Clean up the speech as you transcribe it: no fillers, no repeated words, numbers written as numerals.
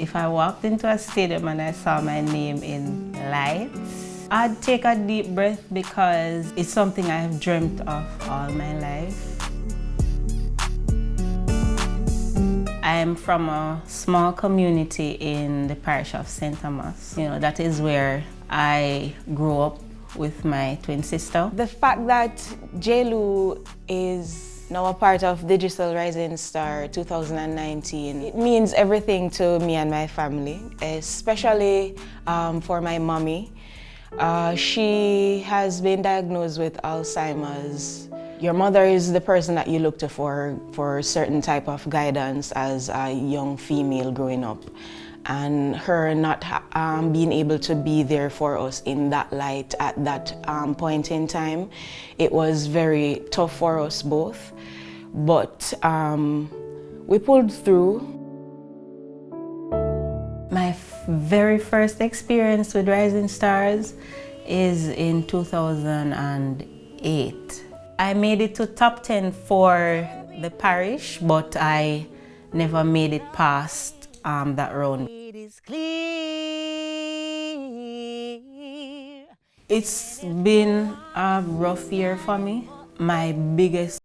If I walked into a stadium and I saw my name in lights, I'd take a deep breath because it's something I have dreamt of all my life. I'm from a small community in the parish of St. Thomas. You know, that is where I grew up with my twin sister. The fact that J-Lue is now a part of Digicel Rising Star 2019, it means everything to me and my family, especially for my mommy. She has been diagnosed with Alzheimer's. Your mother is the person that you look to for a certain type of guidance as a young female growing up. And her not being able to be there for us in that light at that point in time, it was very tough for us both. But we pulled through. My very first experience with Rising Stars is in 2008. I made it to top 10 for the parish, but I never made it past that round. It's been a rough year for me. My biggest